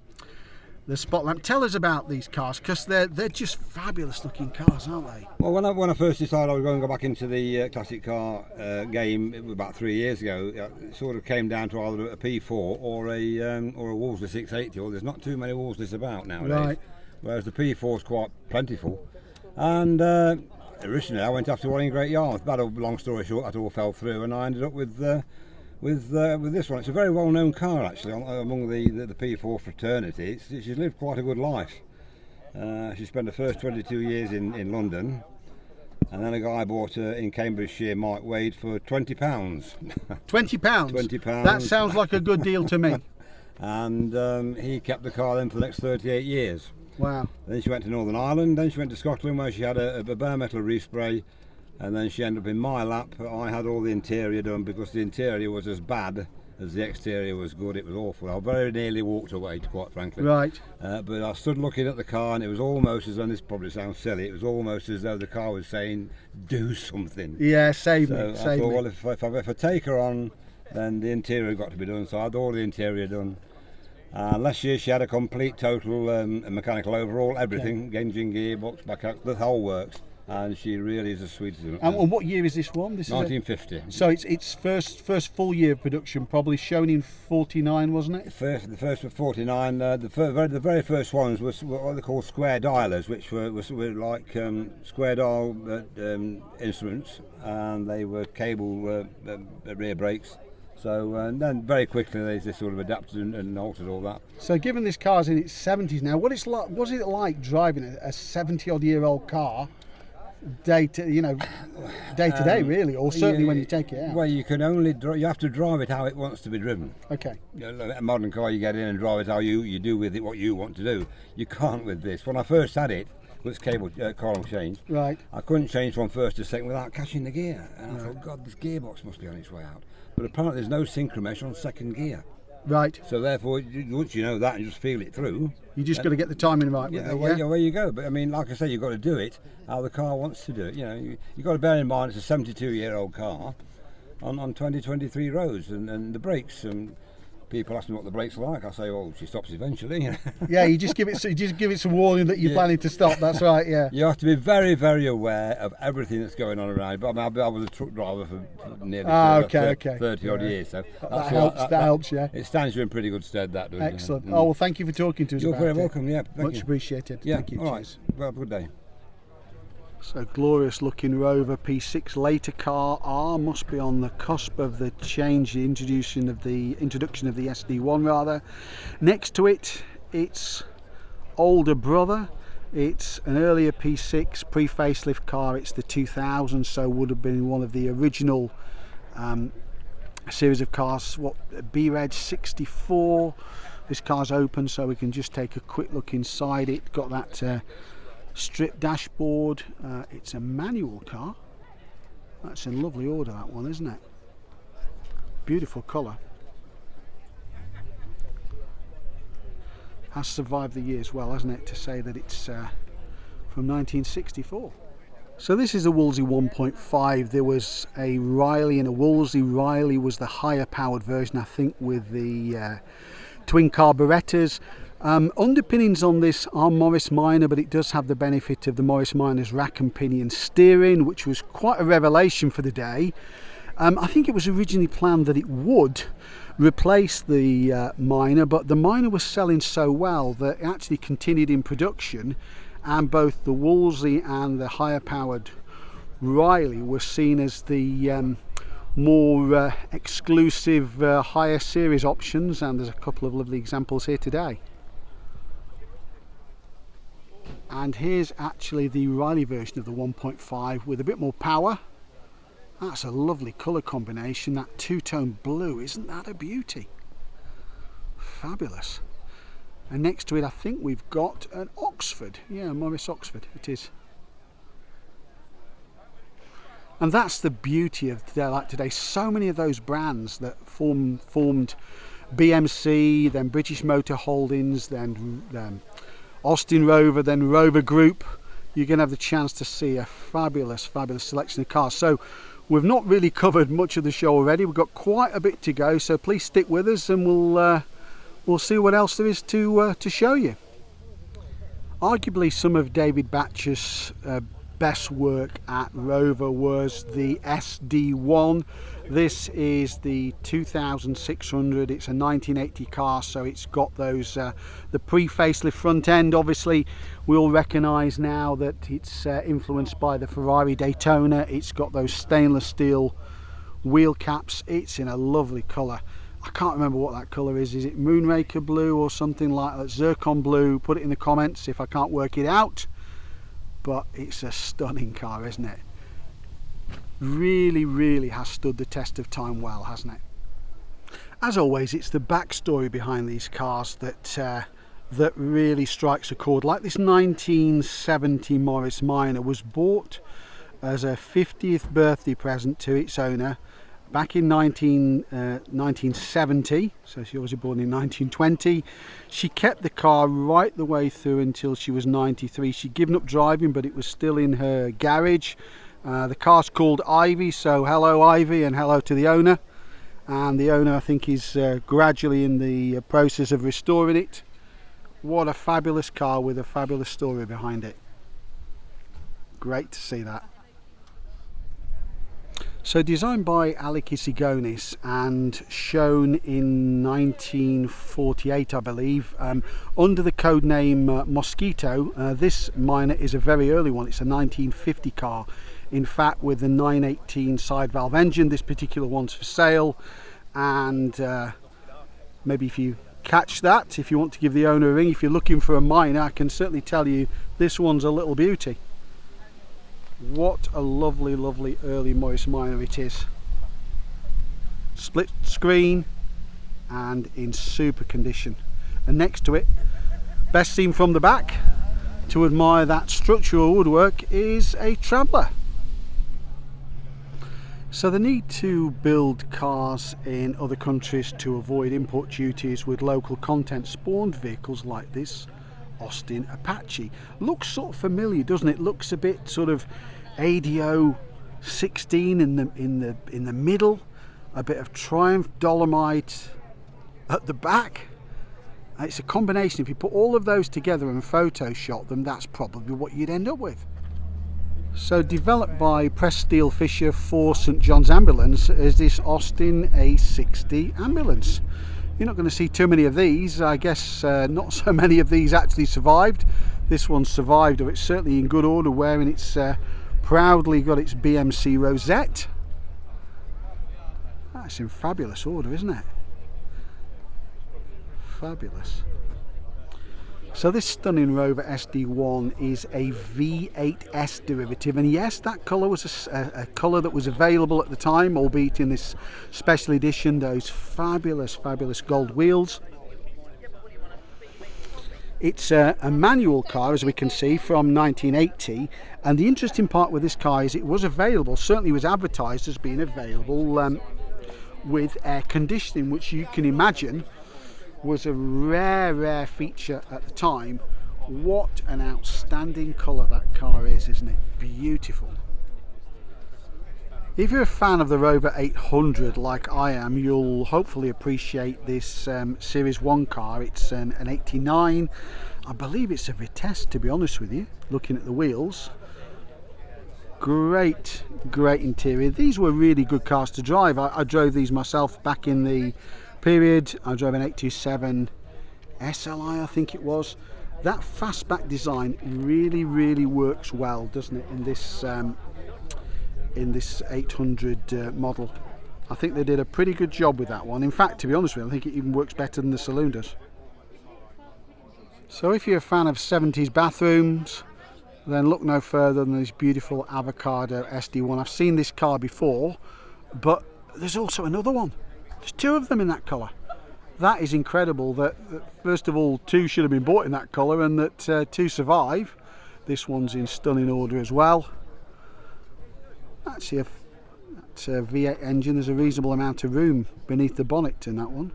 spot lamp. Tell us about these cars, because they're just fabulous looking cars, aren't they? Well, when I first decided I was going to go back into the classic car game, it was about 3 years ago. It sort of came down to either a P4 or a Wolseley 680. Or there's not too many Wolseleys about nowadays. Right. Whereas the P4 is quite plentiful. And originally I went after one in Great Yarmouth, but a long story short, that all fell through, and I ended up with this one. It's a very well-known car actually among the P4 fraternity. She's lived quite a good life. She spent the first 22 years in London, and then a guy bought her in Cambridgeshire, Mike Wade, for £20. £20? £20. That sounds like a good deal to me. And he kept the car then for the next 38 years. Wow. Then she went to Northern Ireland, then she went to Scotland, where she had a bare metal respray, and then she ended up in my lap. I had all the interior done because the interior was as bad as the exterior was good. It was awful. I very nearly walked away, quite frankly. Right. But I stood looking at the car, and it was almost as though, this probably sounds silly, it was almost as though the car was saying, do something. Yeah, save me, I save thought, me. well, if I take her on, then the interior got to be done. So I had all the interior done. Last year she had a complete, total mechanical overhaul, everything, engine, gearbox, back out, the whole works. And she really is a sweet. And what year is this one? This 1950. So it's first full year of production, probably shown in 49, wasn't it? The first was 49. The very first ones was what they call square dialers, which were like square dial instruments, and they were cable rear brakes. So and then very quickly they sort of adapted and altered all that. So given this car's in its 70s now, was it like driving a 70-odd-year-old car? Day to day, really, or certainly when you take it out. Well, you can only you have to drive it how it wants to be driven. Okay. A modern car, you get in and drive it how you do with it what you want to do. You can't with this. When I first had it, was cable column change. Right. I couldn't change from first to second without catching the gear, and I thought, God, this gearbox must be on its way out. But apparently, there's no synchromesh on second gear. Right. So therefore, once you know that and just feel it through, you just got to get the timing right. Yeah, with it, where you go. But I mean, like I say, you've got to do it how the car wants to do it. You know, you've got to bear in mind it's a 72-year-old car on 2023 roads, and the brakes. People ask me what the brakes are like. I say, well, she stops eventually. Yeah, you just give it some warning that you're planning to stop. That's right. Yeah. You have to be very, very aware of everything that's going on around. But I was a truck driver for nearly 30 odd years, so that helps. Yeah. It stands you in pretty good stead. That does. Excellent. Oh well, thank you for talking to us. You're about very it. welcome. Yeah, much appreciated. Yeah. Thank you. All right. Well, good day. So glorious looking Rover P6 later car must be on the cusp of the change, the introduction of the SD1 rather. Next to it, its older brother. It's an earlier P6 pre-facelift car. It's the 2000, so would have been one of the original series of cars. What, B-Reg 64. This car's open, so we can just take a quick look inside it. Got that strip dashboard. It's a manual car. That's in lovely order, that one, isn't it? Beautiful colour. Has survived the years well, hasn't it, to say that it's from 1964. So this is a Wolseley 1.5. There was a Riley and a Wolseley. Riley was the higher powered version, I think, with the twin carburettors. Underpinnings on this are Morris Minor, but it does have the benefit of the Morris Minor's rack and pinion steering, which was quite a revelation for the day. I think it was originally planned that it would replace the Minor, but the Minor was selling so well that it actually continued in production, and both the Wolseley and the higher powered Riley were seen as the more exclusive higher series options, and there's a couple of lovely examples here today. And here's actually the Riley version of the 1.5 with a bit more power. That's a lovely colour combination, that two-tone blue, isn't that a beauty? Fabulous. And next to it I think we've got an Oxford, yeah, Morris Oxford it is. And that's the beauty of today, like today, so many of those brands that formed BMC, then British Motor Holdings, then Austin Rover, then Rover Group. You're going to have the chance to see a fabulous selection of cars. So we've not really covered much of the show already. We've got quite a bit to go, so please stick with us and we'll see what else there is to show you. Arguably some of David Batcher's best work at Rover was the SD1. This is the 2600. It's a 1980 car, so it's got those the pre-facelift front end. Obviously we all recognize now that it's influenced by the Ferrari Daytona. It's got those stainless steel wheel caps. It's in a lovely color. I can't remember what that color is. Is it Moonraker blue or something like that? Zircon blue? Put it in the comments if I can't work it out. But it's a stunning car, isn't it? Really has stood the test of time well, hasn't it? As always, it's the backstory behind these cars that really strikes a chord. Like this 1970 Morris Minor was bought as a 50th birthday present to its owner back in 1970, so she was born in 1920. She kept the car right the way through until she was 93. She'd given up driving, but it was still in her garage. The car's called Ivy, so hello Ivy and hello to the owner. And the owner, I think, is gradually in the process of restoring it. What a fabulous car with a fabulous story behind it. Great to see that. So designed by Allegro and shown in 1948, I believe, under the code name Mosquito. This Minor is a very early one. It's a 1950 car. In fact, with the 918 side valve engine. This particular one's for sale, and maybe if you catch that, if you want to give the owner a ring, if you're looking for a Minor, I can certainly tell you this one's a little beauty. What a lovely, lovely early Morris Minor it is. Split screen and in super condition. And next to it, best seen from the back, to admire that structural woodwork, is a Traveller. So the need to build cars in other countries to avoid import duties with local content spawned vehicles like this Austin Apache. Looks sort of familiar, doesn't it? Looks a bit sort of ADO 16 in the middle, a bit of Triumph Dolomite at the back. It's a combination. If you put all of those together and Photoshop them, that's probably what you'd end up with. So developed by Press Steel Fisher for St John's Ambulance is this Austin A60 ambulance. You're not going to see too many of these. I guess not so many of these actually survived. This one survived, or it's certainly in good order, wearing its proudly got its BMC rosette. That's in fabulous order, isn't it? Fabulous. So this stunning Rover SD1 is a V8S derivative, and yes, that colour was a colour that was available at the time, albeit in this special edition, those fabulous, fabulous gold wheels. It's a manual car, as we can see, from 1980, and the interesting part with this car is it was available, certainly was advertised as being available with air conditioning, which you can imagine was a rare feature at the time. What an outstanding colour that car is, isn't it? Beautiful. If you're a fan of the Rover 800 like I am, you'll hopefully appreciate this Series 1 car. It's an 89. I believe it's a Vitesse, to be honest with you, looking at the wheels. Great interior. These were really good cars to drive. I drove these myself back in the period. I drove an 827 SLI, I think it was. That fastback design really works well, doesn't it, in this 800 model. I think they did a pretty good job with that one. In fact, to be honest with you, I think it even works better than the saloon does. So if you're a fan of 70s bathrooms, then look no further than this beautiful Avocado SD1. I've seen this car before, but there's also another one. There's two of them in that colour. That is incredible that first of all, two should have been bought in that colour, and that two survive. This one's in stunning order as well. Actually, that's a V8 engine. There's a reasonable amount of room beneath the bonnet in that one.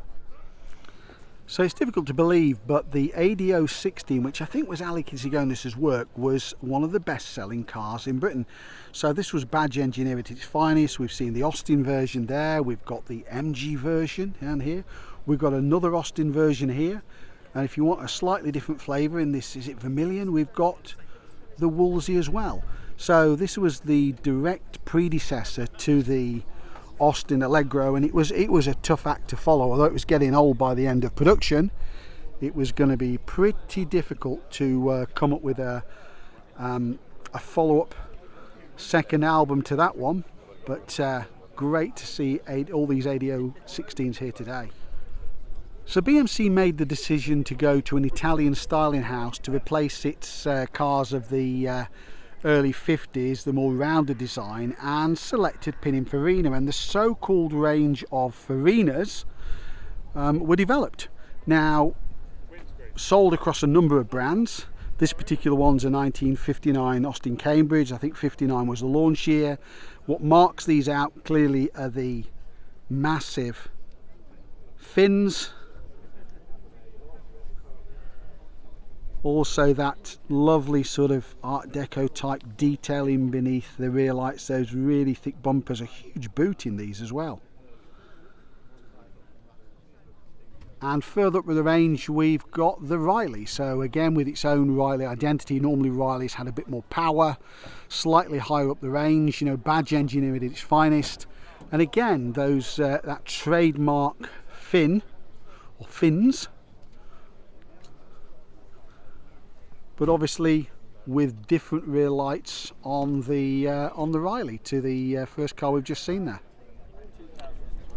So it's difficult to believe, but the ADO 16, which I think was Ali Kisigonis's work, was one of the best-selling cars in Britain. So this was badge engineered at its finest. We've seen the Austin version there. We've got the MG version down here. We've got another Austin version here. And if you want a slightly different flavour in this, is it Vermilion? We've got the Wolseley as well. So this was the direct predecessor to the Austin Allegro, and it was a tough act to follow. Although it was getting old by the end of production, it was going to be pretty difficult to come up with a follow-up second album to that one. But great to see all these ADO 16s here today. So BMC made the decision to go to an Italian styling house to replace its cars of the early 50s, the more rounded design, and selected Pininfarina, and the so-called range of Farinas were developed. Now, sold across a number of brands. This particular one's a 1959 Austin Cambridge. I think 59 was the launch year. What marks these out clearly are the massive fins. Also that lovely sort of Art Deco type detailing beneath the rear lights. Those really thick bumpers, a huge boot in these as well. And further up the range we've got the Riley. So again with its own Riley identity. Normally Riley's had a bit more power, slightly higher up the range, you know, badge engineering at its finest. And again those that trademark fin or fins, but obviously with different rear lights on the Riley to the first car we've just seen there.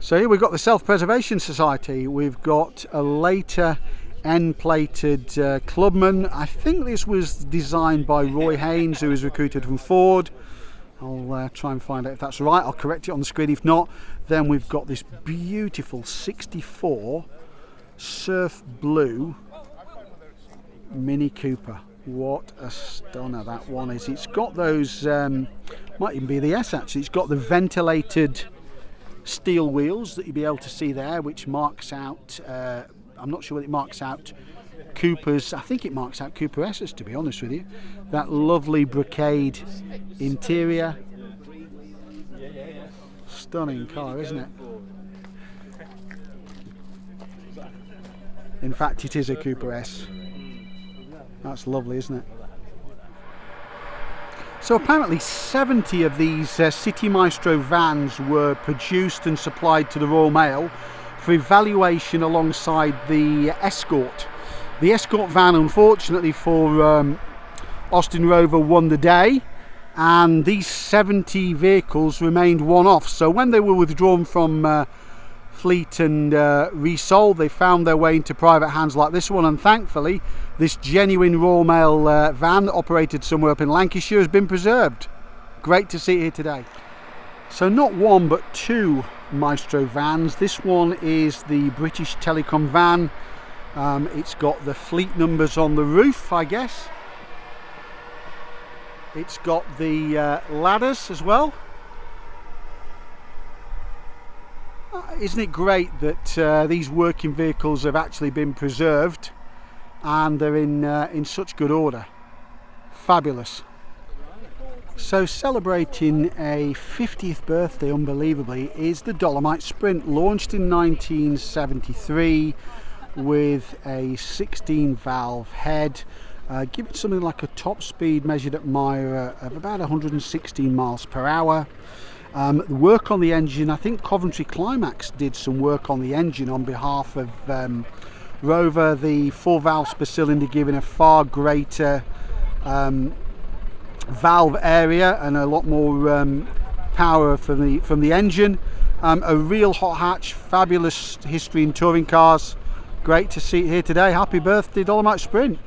So here we've got the Self-Preservation Society. We've got a Litre end-plated Clubman. I think this was designed by Roy Haynes, who was recruited from Ford. I'll try and find out if that's right. I'll correct it on the screen if not. Then we've got this beautiful 64 Surf Blue Mini Cooper. What a stunner that one is. It's got those, might even be the S actually, it's got the ventilated steel wheels that you'll be able to see there, which marks out, I'm not sure what it marks out, Coopers, I think it marks out Cooper S's, to be honest with you. That lovely brocade interior. Stunning car, isn't it? In fact, it is a Cooper S. That's lovely, isn't it? So apparently 70 of these City Maestro vans were produced and supplied to the Royal Mail for evaluation alongside the Escort. The Escort van, unfortunately for Austin Rover, won the day, and these 70 vehicles remained one-off. So when they were withdrawn from fleet and resold, they found their way into private hands like this one, and thankfully this genuine Royal Mail van that operated somewhere up in Lancashire has been preserved. Great to see it here today. So not one but two Maestro vans. This one is the British Telecom van. It's got the fleet numbers on the roof, I guess. It's got the ladders as well. Isn't it great that these working vehicles have actually been preserved and they're in such good order? Fabulous. So celebrating a 50th birthday, unbelievably, is the Dolomite Sprint, launched in 1973 with a 16 valve head, giving something like a top speed measured at Myra of about 116 miles per hour. The work on the engine, I think Coventry Climax did some work on the engine on behalf of Rover. The 4 valves per cylinder giving a far greater valve area and a lot more power from the engine. A real hot hatch, fabulous history in touring cars. Great to see it here today. Happy birthday, Dolomite Sprint.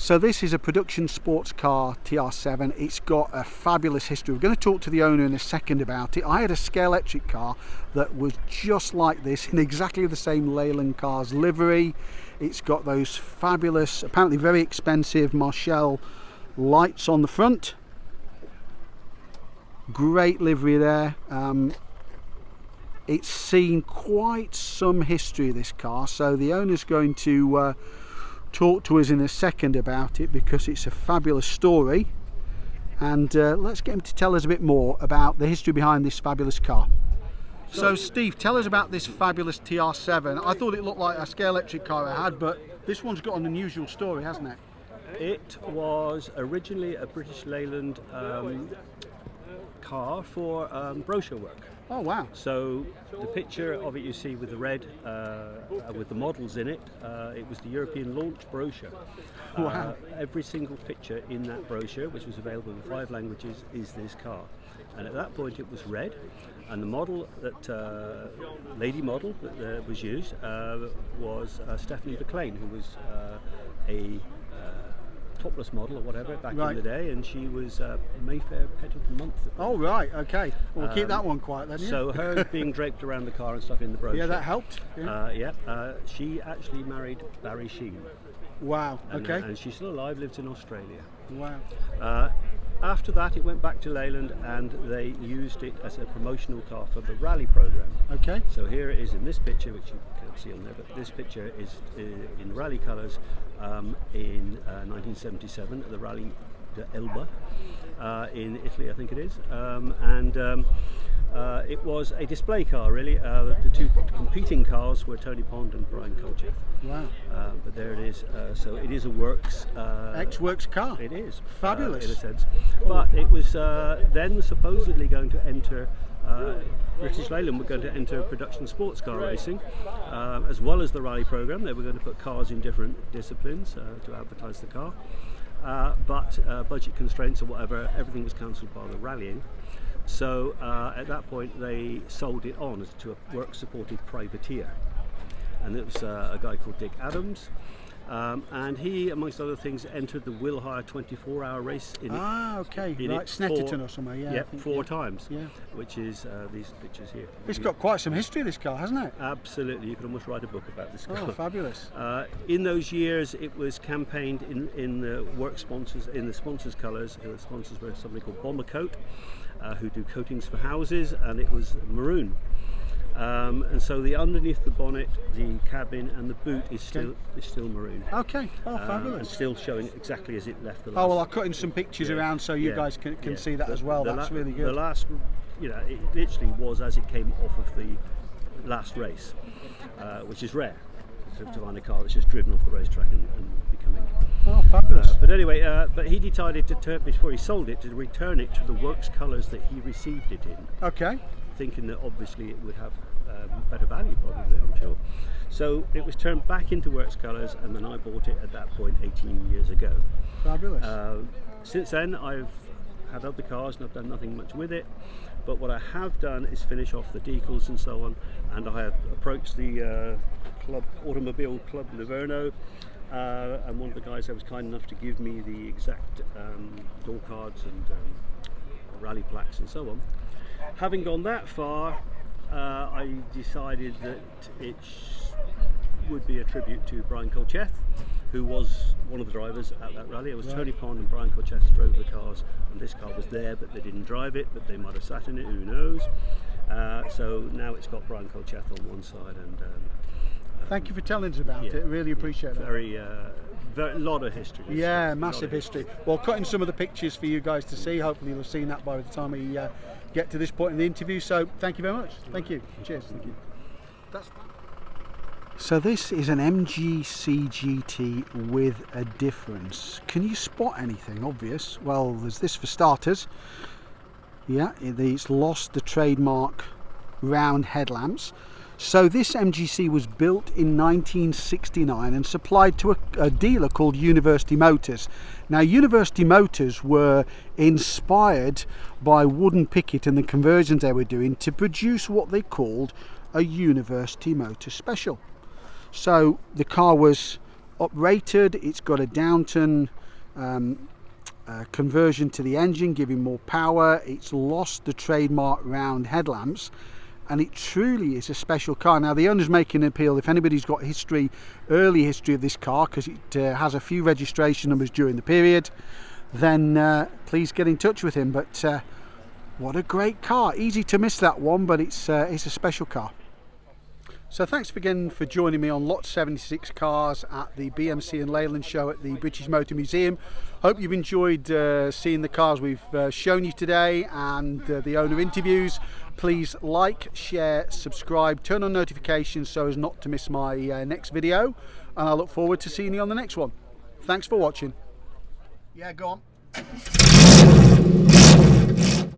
So this is a production sports car TR7. It's got a fabulous history. We're going to talk to the owner in a second about it. I had a scale electric car that was just like this in exactly the same Leyland cars livery. It's got those fabulous, apparently very expensive Marshall lights on the front. Great livery there. It's seen quite some history, this car, so the owner's going to talk to us in a second about it because it's a fabulous story, and let's get him to tell us a bit more about the history behind this fabulous car. So Steve, tell us about this fabulous TR7. I thought it looked like a scale electric car I had, but this one's got an unusual story, hasn't it? It was originally a British Leyland car for brochure work. Oh wow. So the picture of it you see with the red, with the models in it, it was the European launch brochure. Wow. Every single picture in that brochure, which was available in 5 languages, is this car. And at that point it was red, and the model that, lady model that was used was Stephanie McLean, who was a topless model or whatever back in the day, and she was Mayfair Pet of the Month. Oh right, okay. We'll keep that one quiet then. Yeah? So her being draped around the car and stuff in the brochure. Yeah, that helped. Yeah. She actually married Barry Sheen. Wow. Okay. And she's still alive, lives in Australia. Wow. After that, it went back to Leyland, and they used it as a promotional car for the rally program. Okay. So here it is in this picture, which you can't see on there, but this picture is in rally colours in 1977 at the Rally Elba in Italy, I think it is. It was a display car, really. The two competing cars were Tony Pond and Brian Kolcheff. Wow. But there it is. So it is a works... ex-works car. It is. Fabulous. In a sense. But it was then supposedly going to enter... British Leyland were going to enter production sports car racing, as well as the rally program. They were going to put cars in different disciplines to advertise the car. But budget constraints or whatever, everything was cancelled by the rallying. So at that point they sold it on to a work-supported privateer, and it was a guy called Dick Adams, and he, amongst other things, entered the Wilhire 24-hour race in okay, in like Snetterton or somewhere, yeah. Yeah, I think, four times, yeah. Which is these pictures here. It's got quite some history, this car, hasn't it? Absolutely, you could almost write a book about this car. Oh, fabulous. In those years, it was campaigned in the work sponsors, in the sponsors' colours. The sponsors were somebody called Bomber Coat, who do coatings for houses, and it was maroon. And so the underneath the bonnet, the cabin, and the boot is still maroon. Okay. Oh, fabulous. And still showing exactly as it left the last. Oh well, I'll cut in some pictures around so you guys can see that as well. That's really good. The last, it literally was as it came off of the last race, which is rare to find a car that's just driven off the racetrack and becoming. Oh, fabulous. But anyway, but he decided to before he sold it, to return it to the works colours that he received it in. Okay. Thinking that obviously it would have better value, probably, I'm sure. So it was turned back into works colours, and then I bought it at that point 18 years ago. Fabulous. Since then, I've had other cars and I've done nothing much with it. But what I have done is finish off the decals and so on, and I have approached the Automobile Club Livorno, and one of the guys there was kind enough to give me the exact door cards and rally plaques and so on. Having gone that far, I decided that it would be a tribute to Brian Kolcheff, who was one of the drivers at that rally. It was Tony Pond and Brian Kolcheff drove the cars, and this car was there, but they didn't drive it, but they might have sat in it, who knows. So now it's got Brian Kolcheff on one side, and thank you for telling us about it. Really appreciate that. Very lot of history. Yeah, massive history. Well, cutting some of the pictures for you guys to see. Hopefully you'll have seen that by the time we get to this point in the interview. So thank you very much. Thank you. Cheers. Thank you. So this is an MGC GT with a difference. Can you spot anything obvious? Well, there's this for starters. Yeah, it's lost the trademark round headlamps. So this MGC was built in 1969 and supplied to a dealer called University Motors. Now, University Motors were inspired by Wooden Picket and the conversions they were doing to produce what they called a University Motor Special. So the car was uprated, it's got a Downton conversion to the engine, giving more power. It's lost the trademark round headlamps, and it truly is a special car. Now the owner's making an appeal. If anybody's got early history of this car, because it has a few registration numbers during the period, then please get in touch with him. But what a great car. Easy to miss that one, but it's a special car. So thanks again for joining me on Lot 76 Cars at the BMC and Leyland Show at the British Motor Museum. Hope you've enjoyed seeing the cars we've shown you today and the owner interviews. Please like, share, subscribe, turn on notifications so as not to miss my next video, and I look forward to seeing you on the next one. Thanks for watching. Yeah, go on.